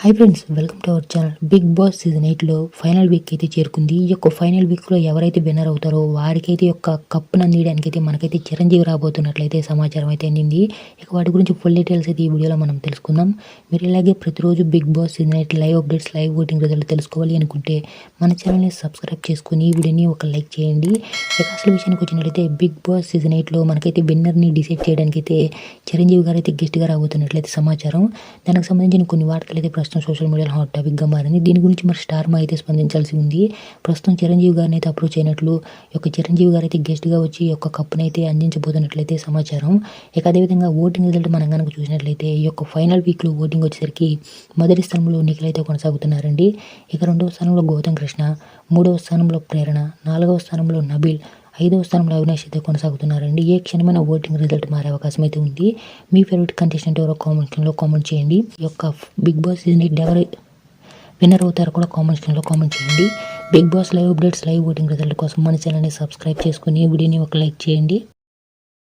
Hi friends, welcome to our channel. Bigg Boss season 8లో final week అయితే చేరుకుంది. ఈ యొక్క ఫైనల్ వీక్లో ఎవరైతే విన్నర్ అవుతారో వారికైతే యొక్క కప్పును అందించడానికి అయితే మనకైతే చిరంజీవి రాబోతున్నట్లయితే సమాచారం అయితే అందింది. ఇక వాటి గురించి ఫుల్ డీటెయిల్స్ అయితే ఈ వీడియోలో మనం తెలుసుకుందాం. మీరు ఇలాగే ప్రతిరోజు Bigg Boss season 8 live updates, live voting result తెలుసుకోవాలి అనుకుంటే మన ఛానల్ని సబ్స్క్రైబ్ చేసుకుని ఈ వీడియోని ఒక లైక్ చేయండి. ఇక అసలు విషయానికి వచ్చినట్లయితే బిగ్ బాస్ సీజన్ 8లో మనకైతే విన్నర్ని డిసైడ్ చేయడానికి అయితే చిరంజీవి గారు అయితే గెస్ట్గా రాబోతున్నట్లయితే సమాచారం. దానికి సంబంధించిన కొన్ని వార్తలు అయితే ప్రస్తుతం సోషల్ మీడియాలో హాట్ టాపిక్గా మారింది. దీని గురించి మరి స్టార్ మా అయితే స్పందించాల్సి ఉంది. ప్రస్తుతం చిరంజీవి గారిని అయితే అప్రోచ్ అయినట్లు, చిరంజీవి గారు అయితే గెస్ట్గా వచ్చి కప్పును అయితే అందించబోతున్నట్లయితే సమాచారం. ఇక అదేవిధంగా ఓటింగ్ రిజల్ట్ మనం కనుక చూసినట్లయితే ఈ యొక్క ఫైనల్ వీక్లో ఓటింగ్ వచ్చేసరికి మొదటి స్థానంలో నిఖిల్ అయితే కొనసాగుతున్నారండి. ఇక రెండవ స్థానంలో గౌతమ్ కృష్ణ, మూడవ స్థానంలో ప్రేరణ, నాలుగవ స్థానంలో నబీల్, ఐదవ స్థానంలో అవినాష్ అయితే కొనసాగుతున్నారండి. ఏ క్షణమైన ఓటింగ్ రిజల్ట్ మారే అవకాశం అయితే ఉంది. మీ ఫేవరెట్ కంటెస్టెంట్ ఎవరో కామెంట్లో కామెంట్ చేయండి. ఈ యొక్క బిగ్ బాస్ సీజన్ 8 ఎవరు విన్నర్ అవుతారో కూడా కామెంట్లో కామెంట్ చేయండి. Bigg Boss live updates, live voting result కోసం మన ఛానల్ని సబ్స్క్రైబ్ చేసుకుని వీడియోని ఒక లైక్ చేయండి.